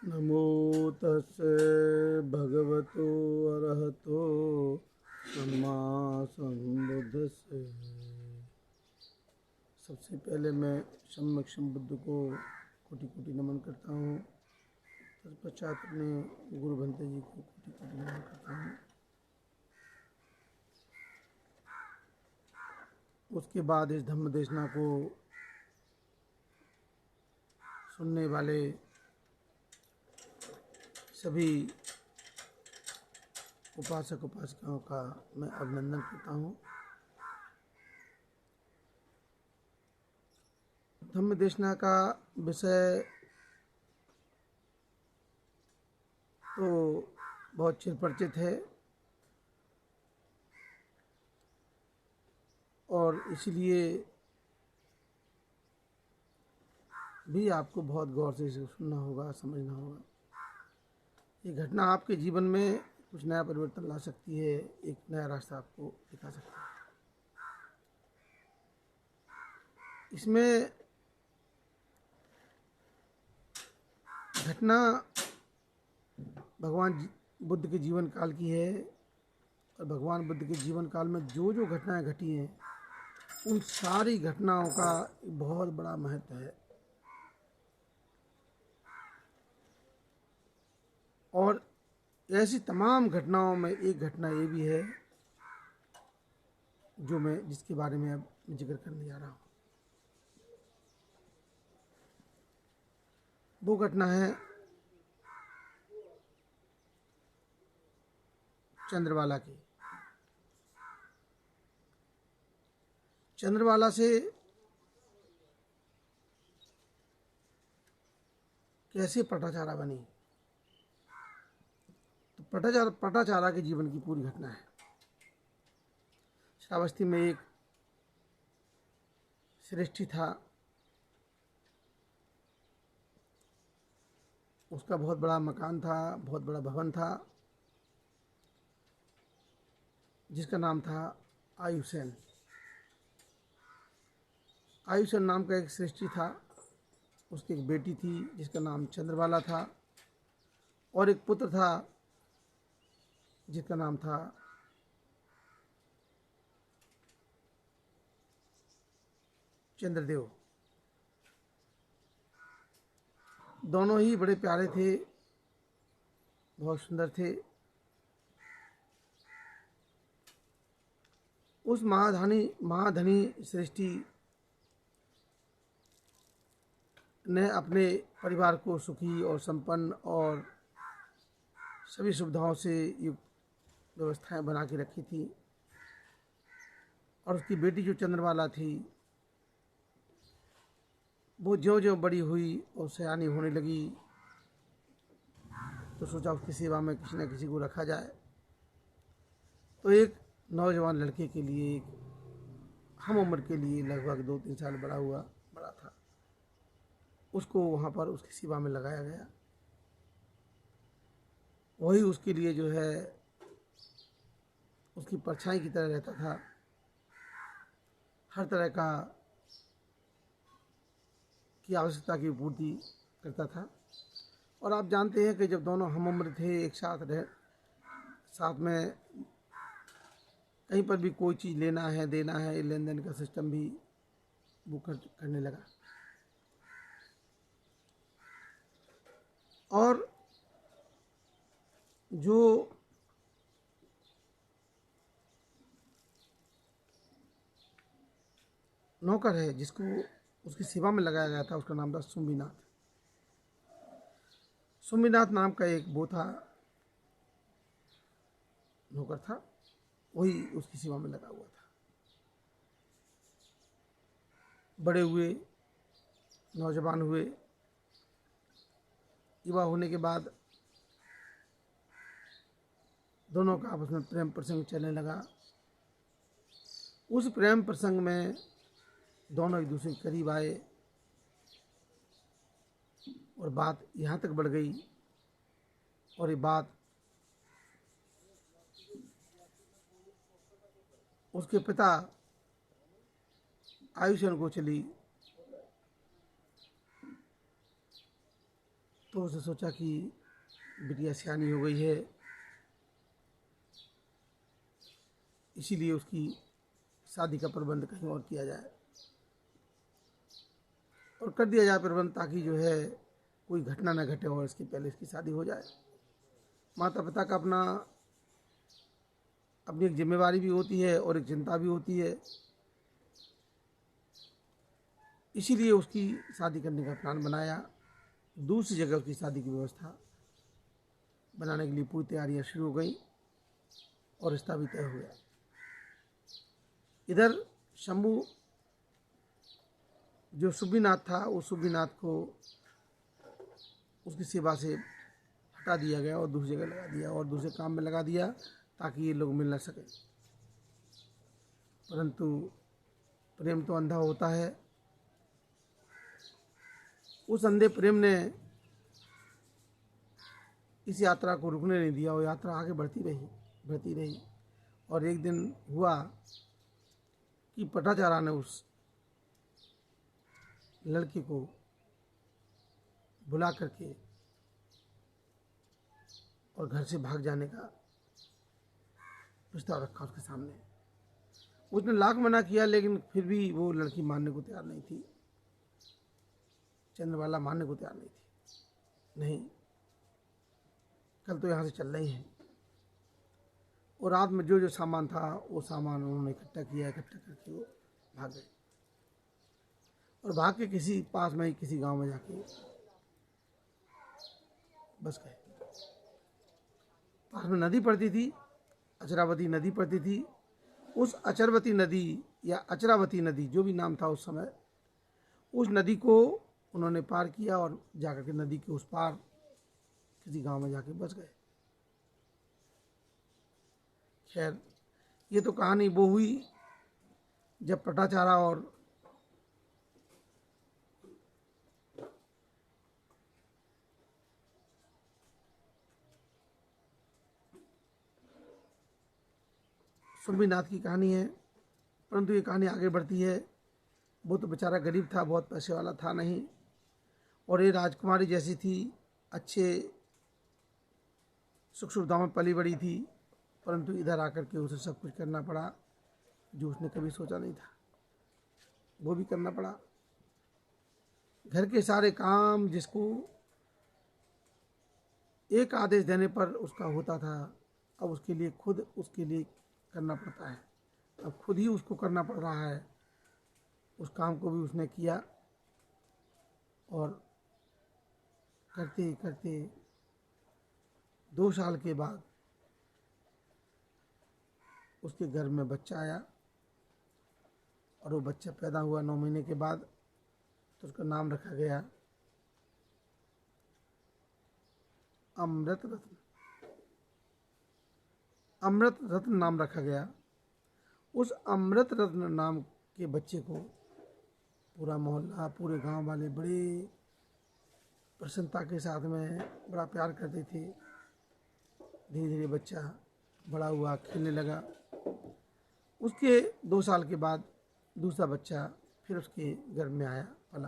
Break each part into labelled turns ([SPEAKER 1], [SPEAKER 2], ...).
[SPEAKER 1] नमो तस्से भगवतो अरहतो सम्मा संबुद्धस्से। सबसे पहले मैं सम्यक संबुद्ध को कोटि कोटि नमन करता हूँ। तत्पश्चात अपने गुरु भंते जी को कोटि कोटि नमन करता हूँ। उसके बाद इस धम्म देशना को सुनने वाले सभी उपासक उपासिकाओं का मैं अभिनंदन करता हूँ। धम्म देशना का विषय तो बहुत चिरपरिचित है और इसलिए भी आपको बहुत गौर से इसे सुनना होगा, समझना होगा। ये घटना आपके जीवन में कुछ नया परिवर्तन ला सकती है, एक नया रास्ता आपको दिखा सकती है। इसमें घटना भगवान बुद्ध के जीवन काल की है और भगवान बुद्ध के जीवन काल में जो जो घटनाएं घटी हैं उन सारी घटनाओं का बहुत बड़ा महत्व है। और ऐसी तमाम घटनाओं में एक घटना ये भी है जो मैं जिसके बारे में अब जिक्र करने जा रहा हूँ। वो घटना है चंद्रवाला की। चंद्रवाला से कैसे पटाचारा बनी, तो पटाचारा के जीवन की पूरी घटना है। श्रावस्ती में एक श्रेष्ठी था, उसका बहुत बड़ा मकान था, बहुत बड़ा भवन था जिसका नाम था आयुसेन। आयुसेन नाम का एक श्रेष्ठी था, उसकी एक बेटी थी जिसका नाम चंद्रवाला था और एक पुत्र था जिसका नाम था चंद्रदेव। दोनों ही बड़े प्यारे थे, बहुत सुंदर थे। उस महाधनी सृष्टि ने अपने परिवार को सुखी और संपन्न और सभी सुविधाओं से युक्त व्यवस्थाएं बना के रखी थी। और उसकी बेटी जो चंद्रवाला थी वो ज्यों ज्यों बड़ी हुई और सयानी होने लगी तो सोचा उसकी सेवा में किसी न किसी को रखा जाए। तो एक नौजवान लड़के के लिए, एक हम उम्र के लिए, लगभग 2-3 साल बड़ा था, उसको वहाँ पर उसकी सेवा में लगाया गया। वही उसके लिए जो है उसकी परछाई की तरह रहता था, हर तरह की आवश्यकता की पूर्ति करता था। और आप जानते हैं कि जब दोनों हम उम्र थे, एक साथ में कहीं पर भी कोई चीज़ लेना है, देना है, लेन देन का सिस्टम भी वो करने लगा। और जो नौकर है जिसको उसकी सेवा में लगाया गया था, उसका नाम था सुम्बीनाथ। सुम्बीनाथ नाम का एक वो था, नौकर था, वही उसकी सेवा में लगा हुआ था। बड़े हुए, नौजवान हुए, युवा होने के बाद दोनों का आपस में प्रेम प्रसंग चलने लगा। उस प्रेम प्रसंग में दोनों एक दूसरे के करीब आए और बात यहाँ तक बढ़ गई। और ये बात उसके पिता आयुषन को चली तो उसने सोचा कि बिटिया सियानी हो गई है, इसीलिए उसकी शादी का प्रबंध कहीं और किया जाए और कर दिया जाए प्रबंध, ताकि जो है कोई घटना न घटे और इसके पहले इसकी शादी हो जाए। माता पिता का अपनी एक जिम्मेवारी भी होती है और एक चिंता भी होती है, इसीलिए उसकी शादी करने का प्लान बनाया। दूसरी जगह उसकी शादी की व्यवस्था बनाने के लिए पूरी तैयारियां शुरू हो गई और रिश्ता भी तय हो गया। इधर शंभू जो सुब्बीनाथ था, उस सुब्बीनाथ को उसकी सेवा से हटा दिया गया और दूसरी जगह लगा दिया और दूसरे काम में लगा दिया ताकि ये लोग मिल न सके। परंतु प्रेम तो अंधा होता है। उस अंधे प्रेम ने इस यात्रा को रुकने नहीं दिया और यात्रा आगे बढ़ती रही। और एक दिन हुआ कि पटाचारा ने उस लड़के को बुला करके और घर से भाग जाने का प्रस्ताव रखा उसके सामने। उसने लाख मना किया, लेकिन फिर भी वो लड़की मानने को तैयार नहीं थी। चंद्रबाला मानने को तैयार नहीं थी। नहीं, कल तो यहाँ से चलना ही है। और रात में जो जो सामान था वो सामान उन्होंने इकट्ठा करके वो भाग गए और भाग के किसी पास में ही किसी गांव में जाके बस गए। पास में नदी पड़ती थी, अचरावती नदी पड़ती थी। उस अचरवती नदी या अचरावती नदी, जो भी नाम था उस समय, उस नदी को उन्होंने पार किया और जाकर के नदी के उस पार किसी गांव में जाके बस गए। खैर, ये तो कहानी वो हुई जब पटाचारा और सुब्बीनाथ की कहानी है। परंतु ये कहानी आगे बढ़ती है। वो तो बेचारा गरीब था, बहुत पैसे वाला था नहीं, और ये राजकुमारी जैसी थी, अच्छे सुख सुविधाओं में पली बड़ी थी। परंतु इधर आकर के उसे सब कुछ करना पड़ा जो उसने कभी सोचा नहीं था, वो भी करना पड़ा। घर के सारे काम जिसको एक आदेश देने पर उसका होता था, अब उसके लिए खुद उसके लिए करना पड़ता है। अब खुद ही उसको करना पड़ रहा है। उस काम को भी उसने किया और करते करते 2 साल के बाद उसके घर में बच्चा आया और वो बच्चा पैदा हुआ 9 महीने के बाद। तो उसका नाम रखा गया अमृत रत्न। अमृत रत्न नाम रखा गया। उस अमृत रत्न नाम के बच्चे को पूरा मोहल्ला, पूरे गांव वाले बड़े प्रसन्नता के साथ में बड़ा प्यार करते थे। धीरे धीरे बच्चा बड़ा हुआ, खेलने लगा। उसके 2 साल के बाद दूसरा बच्चा फिर उसके घर में आया, पला।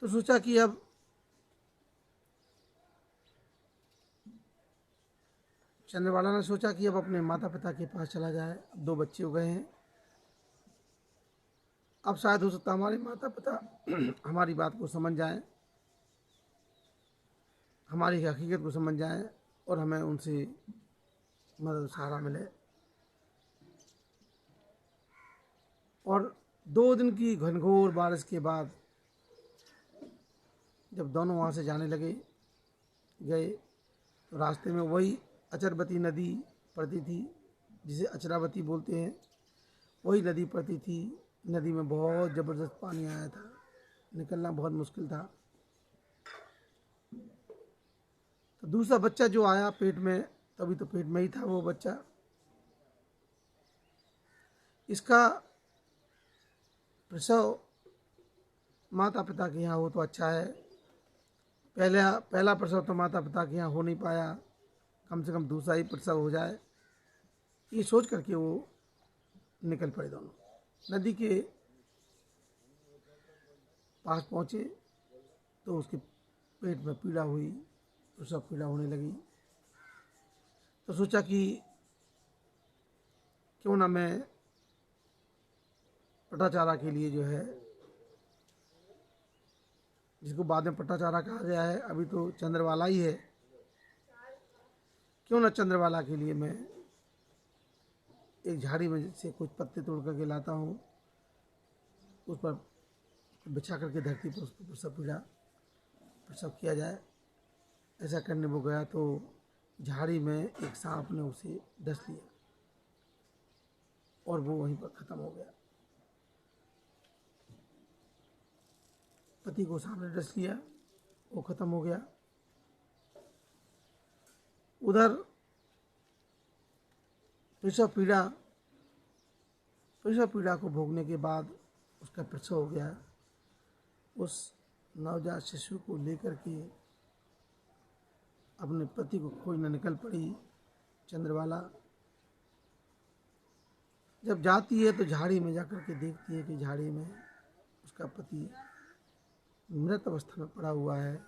[SPEAKER 1] तो सोचा कि अब चंद्रबाला ने सोचा कि अब अपने माता पिता के पास चला जाए। अब 2 बच्चे हो गए हैं। अब शायद हो सकता हमारे माता पिता हमारी बात को समझ जाएं, हमारी हकीकत को समझ जाएं और हमें उनसे मदद सहारा मिले। और 2 दिन की घनघोर बारिश के बाद जब दोनों वहाँ से जाने गए तो रास्ते में वही अचरवती नदी पड़ती थी, जिसे अचरावती बोलते हैं। वही नदी पड़ती थी। नदी में बहुत ज़बरदस्त पानी आया था, निकलना बहुत मुश्किल था। तो दूसरा बच्चा जो आया पेट में, तभी तो पेट में ही था वो बच्चा। इसका प्रसव माता पिता के यहाँ हो तो अच्छा है। पहला प्रसव तो माता पिता के यहाँ हो नहीं पाया, कम से कम दूसरा ही प्रसव हो जाए, ये सोच करके वो निकल पड़े दोनों। नदी के पास पहुँचे तो उसके पेट में पीड़ा हुई, तो सब पीड़ा होने लगी। तो सोचा कि क्यों ना मैं पटाचारा के लिए जो है, जिसको बाद में पटाचारा कहा गया है, अभी तो चंद्रवाला ही है, क्यों ना चंद्रवाला के लिए मैं एक झाड़ी में से कुछ पत्ते तोड़ करके लाता हूँ, उस पर बिछा करके धरती पर उसको प्रसव पीड़ा प्रसव किया जाए। ऐसा करने वो गया तो झाड़ी में एक सांप ने उसे डस लिया और वो वहीं पर खत्म हो गया। पति को सांप ने डस लिया, वो खत्म हो गया। उधर प्रसव पीड़ा को भोगने के बाद उसका प्रसव हो गया। उस नवजात शिशु को लेकर के अपने पति को खोजने निकल पड़ी चंद्रवाला। जब जाती है तो झाड़ी में जाकर के देखती है कि झाड़ी में उसका पति मृत अवस्था में पड़ा हुआ है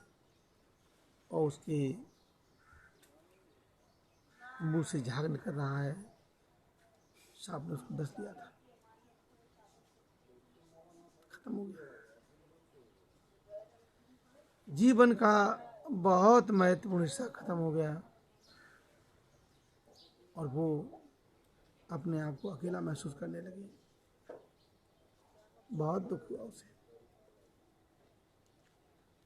[SPEAKER 1] और उसके मुंह से झाग निकल रहा है। सांप ने उसको डस दिया था, खत्म हो गया। जीवन का बहुत महत्वपूर्ण हिस्सा खत्म हो गया और वो अपने आप को अकेला महसूस करने लगी। बहुत दुख हुआ उसे,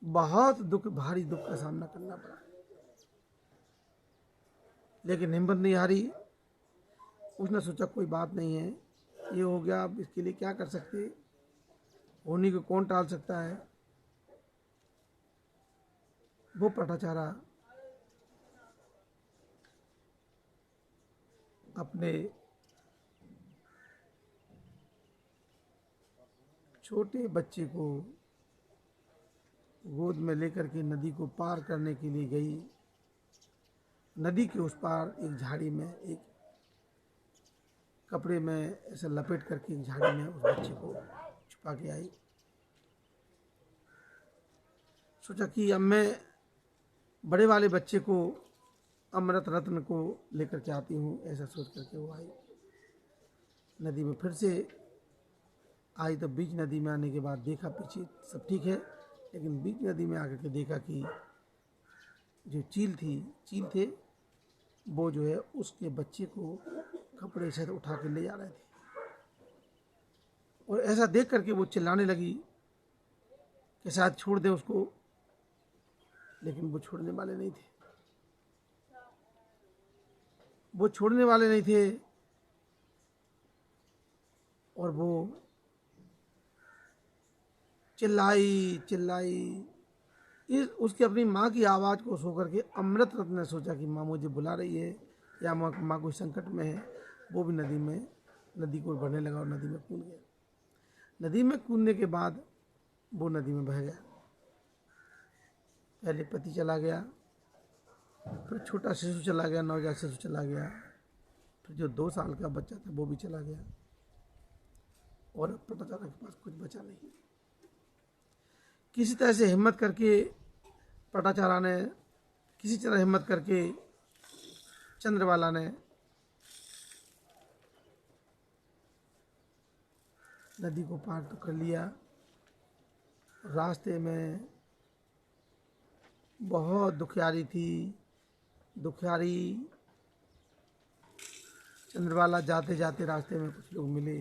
[SPEAKER 1] बहुत दुख, भारी दुख का सामना करना पड़ा, लेकिन हिम्मत नहीं हारी। उसने सोचा कोई बात नहीं है, ये हो गया, अब इसके लिए क्या कर सकते, होने को कौन टाल सकता है। वो पटाचारा अपने छोटे बच्चे को गोद में लेकर के नदी को पार करने के लिए गई। नदी के उस पार एक झाड़ी में, एक कपड़े में ऐसे लपेट करके एक झाड़ी में उस बच्चे को छुपा के आई। सोचा कि अब मैं बड़े वाले बच्चे को, अमृत रत्न को लेकर के आती हूँ। ऐसा सोच करके वो आई नदी में। फिर से आई तो बीच नदी में आने के बाद देखा पीछे सब ठीक है, लेकिन बीच नदी में आकर के देखा कि जो चील थे वो जो है उसके बच्चे को कपड़े से उठा के ले जा रहे थे। और ऐसा देख करके वो चिल्लाने लगी कि शायद छोड़ दे उसको, लेकिन वो छोड़ने वाले नहीं थे। और वो चिल्लाई उसकी अपनी माँ की आवाज़ को सो करके अमृत रत्न ने सोचा कि माँ मुझे बुला रही है या माँ कोई संकट में है। वो भी नदी को बढ़ने लगा और नदी में कूद गया। नदी में कूदने के बाद वो नदी में बह गया। पहले पति चला गया, फिर छोटा शिशु चला गया, नवजात शिशु चला गया, फिर जो 2 साल का बच्चा था वो भी चला गया और अब पटाचारा के पास कुछ बचा नहीं। किसी तरह हिम्मत करके चंद्रवाला ने नदी को पार तो कर लिया। रास्ते में बहुत दुखियारी थी। चंद्रवाला जाते जाते रास्ते में कुछ लोग मिले,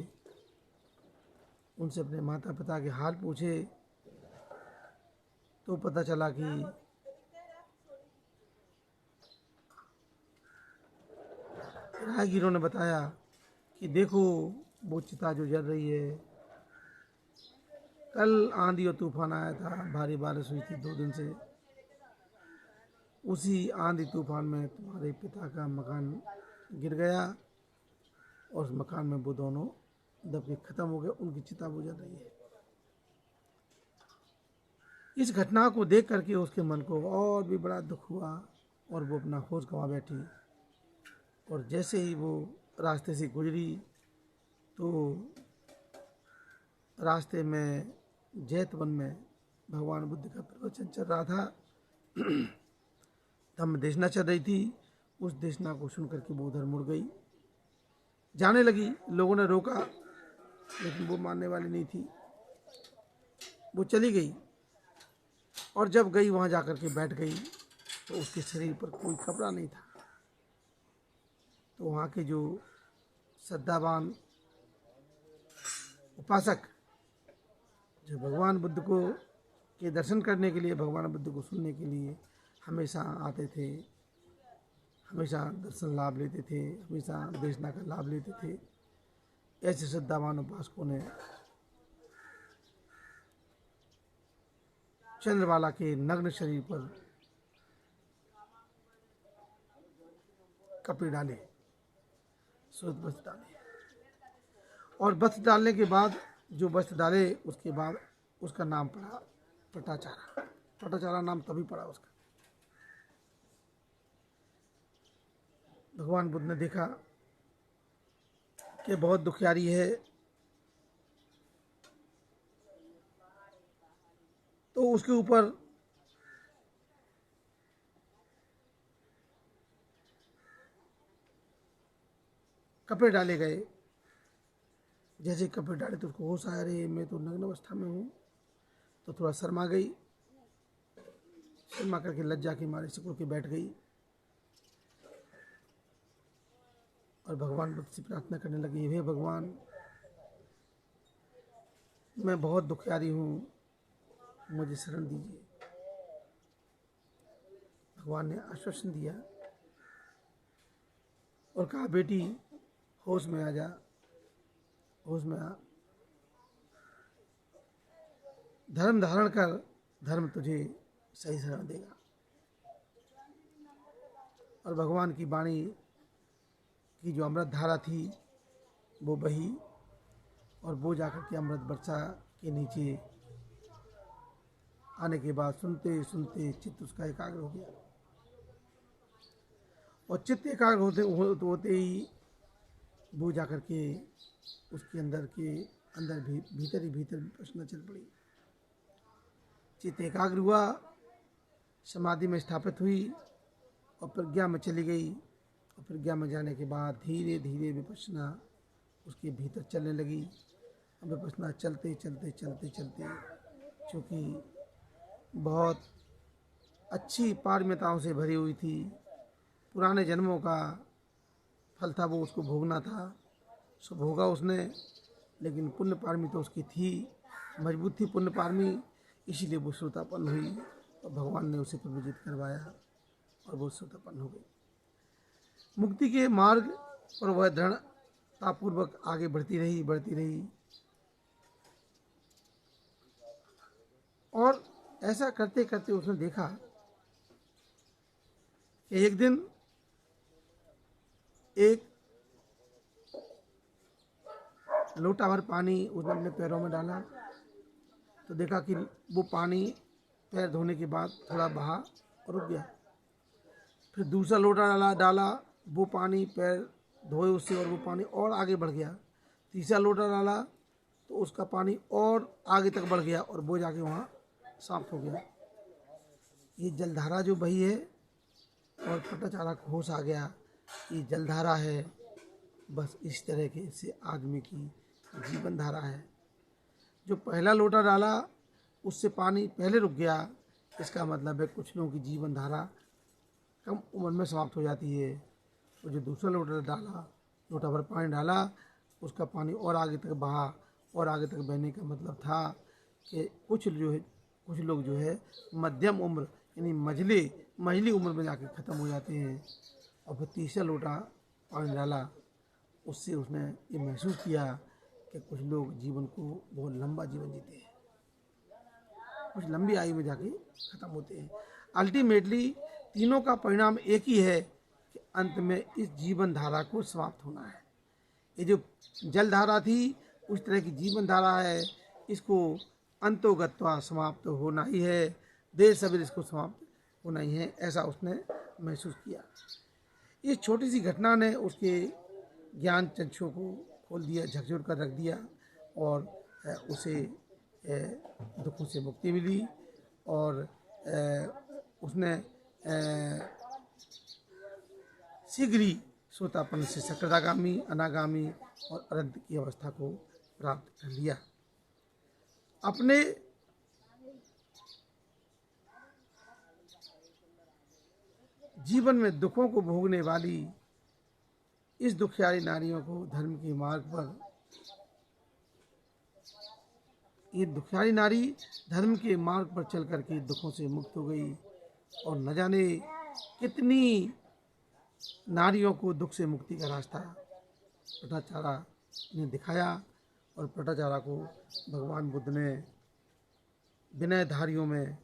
[SPEAKER 1] उनसे अपने माता पिता के हाल पूछे तो पता चला कि राहगीरों ने बताया कि देखो वो चिता जो जल रही है, कल आंधी और तूफान आया था, भारी बारिश हुई थी 2 दिन से। उसी आंधी तूफान में तुम्हारे पिता का मकान गिर गया और उस मकान में वो दोनों दब के खत्म हो गए, उनकी चिता बुझ रही है। इस घटना को देख करके उसके मन को और भी बड़ा दुख हुआ और वो अपना होश गंवा बैठी। और जैसे ही वो रास्ते से गुजरी तो रास्ते में जैत वन में भगवान बुद्ध का प्रवचन चल रहा था। धम्म देशना चल रही थी। उस देशना को सुन करके वो उधर मुड़ गई, जाने लगी। लोगों ने रोका, लेकिन वो मानने वाली नहीं थी। वो चली गई, और जब गई वहां जाकर के बैठ गई तो उसके शरीर पर कोई कपड़ा नहीं था। तो वहाँ के जो श्रद्धावान उपासक जो भगवान बुद्ध को के दर्शन करने के लिए, भगवान बुद्ध को सुनने के लिए हमेशा आते थे, हमेशा दर्शन लाभ लेते थे, हमेशा देशना का लाभ लेते थे, ऐसे श्रद्धावान उपासकों ने चंद्रबाला के नग्न शरीर पर कपड़े डाले, श्वेत वस्त्र डाले। और वस्त्र डालने के बाद, जो वस्त्र डाले उसके बाद उसका नाम पड़ा पटाचारा। पटाचारा नाम तभी पड़ा उसका। भगवान बुद्ध ने देखा कि बहुत दुखियारी है, तो उसके ऊपर कपड़े डाले गए। जैसे कपड़े डाले तो उसको होश आया, रे मैं तो नग्न अवस्था में हूँ। तो थोड़ा शर्मा गई, शर्मा करके लज्जा के मारे सिकुड़ के बैठ गई और भगवान बुद्ध से प्रार्थना करने लगी, हे भगवान, मैं बहुत दुखियारी हूँ, मुझे शरण दीजिए। भगवान ने आश्वासन दिया और कहा, बेटी होश में आ जा, होश में आ, धर्म धारण कर, धर्म तुझे सही शरण देगा। और भगवान की वाणी की जो अमृत धारा थी वो बही, और वो जाकर के अमृत वर्षा के नीचे आने के बाद सुनते सुनते चित्त उसका एकाग्र हो गया। और चित्त एकाग्र होते ही वो जाकर के उसके अंदर भी भीतर ही भीतर प्रश्न चल पड़ी। चित्त एकाग्र हुआ, समाधि में स्थापित हुई और प्रज्ञा में चली गई। और प्रज्ञा में जाने के बाद धीरे धीरे विपश्यना उसके भीतर चलने लगी। अब विपश्यना चलते चलते चलते चलते, चूँकि बहुत अच्छी पारमिताओं से भरी हुई थी, पुराने जन्मों का फल था वो उसको भोगना था, सो भोगा उसने। लेकिन पुण्य पारमी तो उसकी थी, मजबूत थी पुण्य पारमी, इसीलिए वो श्रोतापन्न हुई और भगवान ने उसे प्रविजित करवाया और वो श्रोतापन्न हो गई। मुक्ति के मार्ग पर वह दृढ़तापूर्वक आगे बढ़ती रही। और ऐसा करते करते उसने देखा कि एक दिन एक लोटा भर पानी उसने अपने पैरों में डाला, तो देखा कि वो पानी पैर धोने के बाद थोड़ा बहा और रुक गया। फिर दूसरा लोटा डाला, वो पानी पैर धोए उससे और वो पानी और आगे बढ़ गया। तीसरा लोटा डाला तो उसका पानी और आगे तक बढ़ गया और वो जाके वहाँ समाप्त हो गया। ये जलधारा जो बही है, और पटाचारा को होश आ गया, ये जलधारा है। बस इस तरह के से आदमी की जीवन धारा है। जो पहला लोटा डाला उससे पानी पहले रुक गया, इसका मतलब है कुछ लोगों की जीवन धारा कम उम्र में समाप्त हो जाती है। और जो दूसरा लोटा भर पानी डाला, उसका पानी और आगे तक बहा, और आगे तक बहने का मतलब था कि कुछ लोग जो है मध्यम उम्र यानी मझली उम्र में जाके ख़त्म हो जाते हैं। और फिर तीसरा लोटा पानी डाला, उससे उसने ये महसूस किया कि कुछ लोग जीवन को बहुत लंबा जीवन जीते हैं, कुछ लंबी आयु में जाके ख़त्म होते हैं। अल्टीमेटली तीनों का परिणाम एक ही है कि अंत में इस जीवन धारा को समाप्त होना है। ये जो जल धारा थी उस तरह की जीवन धारा है, इसको अंतोगत्वा समाप्त होना ही है, देर सवेर इसको समाप्त होना ही है, ऐसा उसने महसूस किया। इस छोटी सी घटना ने उसके ज्ञान चक्षुओं को खोल दिया, झकझोर कर रख दिया और उसे दुखों से मुक्ति मिली और उसने शीघ्र ही सोतापन से सक्रागामी, अनागामी और अनंत की अवस्था को प्राप्त कर लिया। अपने जीवन में दुखों को भोगने वाली इस दुखियारी नारियों को धर्म के मार्ग पर, ये दुखियारी नारी धर्म के मार्ग पर चल करके दुखों से मुक्त हो गई और न जाने कितनी नारियों को दुख से मुक्ति का रास्ता पटाचारा ने दिखाया और पटाचारा को भगवान बुद्ध ने विनयधारियों में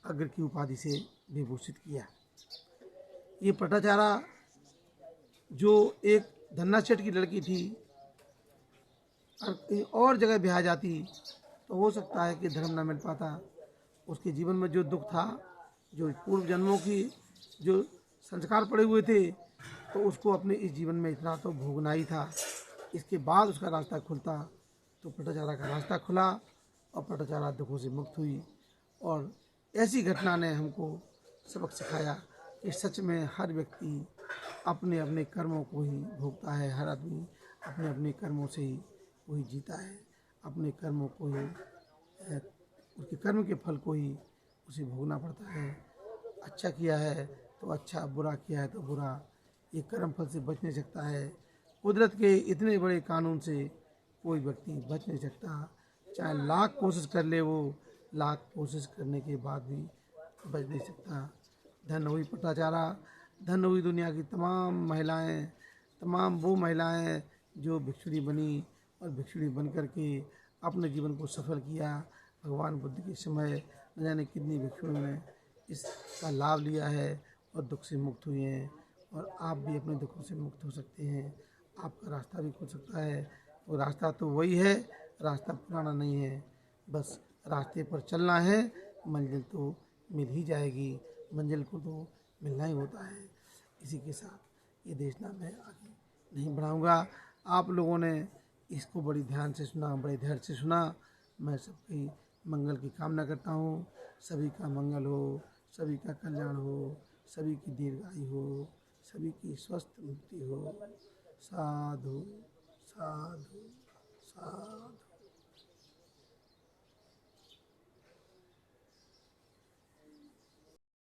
[SPEAKER 1] अग्र की उपाधि से विभूषित किया। ये पटाचारा जो एक धन्ना सेठ की लड़की थी और कहीं और जगह ब्याह जाती तो हो सकता है कि धर्म न मिल पाता। उसके जीवन में जो दुख था, जो पूर्व जन्मों की जो संस्कार पड़े हुए थे, तो उसको अपने इस जीवन में इतना तो भोगना ही था। इसके बाद उसका रास्ता खुलता तो पटाचारा का रास्ता खुला और पटाचारा दुखों से मुक्त हुई। और ऐसी घटना ने हमको सबक सिखाया कि सच में हर व्यक्ति अपने अपने कर्मों को ही भोगता है। हर आदमी अपने अपने कर्मों से ही वही जीता है। अपने कर्मों को ही, उसके कर्म के फल को ही उसे भोगना पड़ता है। अच्छा किया है तो अच्छा, बुरा किया है तो बुरा। ये कर्म फल से बच नहीं सकता है। कुदरत के इतने बड़े कानून से कोई व्यक्ति बच नहीं सकता। चाहे लाख कोशिश कर ले, वो लाख कोशिश करने के बाद भी बच नहीं सकता। धन हुई पटाचारा, धन हुई दुनिया की तमाम महिलाएं, तमाम वो महिलाएं जो भिक्षुणी बनी और भिक्षुणी बन करके अपने जीवन को सफल किया। भगवान बुद्ध के समय न जाने कितनी भिक्षुणियों ने इसका लाभ लिया है और दुख से मुक्त हुए हैं। और आप भी अपने दुखों से मुक्त हो सकते हैं। आपका रास्ता भी खुल सकता है। वो रास्ता तो वही है, रास्ता पुराना नहीं है। बस रास्ते पर चलना है, मंजिल तो मिल ही जाएगी। मंजिल को तो मिलना ही होता है। इसी के साथ ये देशना मैं आगे नहीं बढ़ाऊँगा। आप लोगों ने इसको बड़ी ध्यान से सुना, बड़े धैर्य से सुना। मैं सबकी मंगल की कामना करता हूँ। सभी का मंगल हो, सभी का कल्याण हो, सभी की दीर्घायु हो, सभी की स्वस्थ मुक्ति हो। साधु साधु साधु।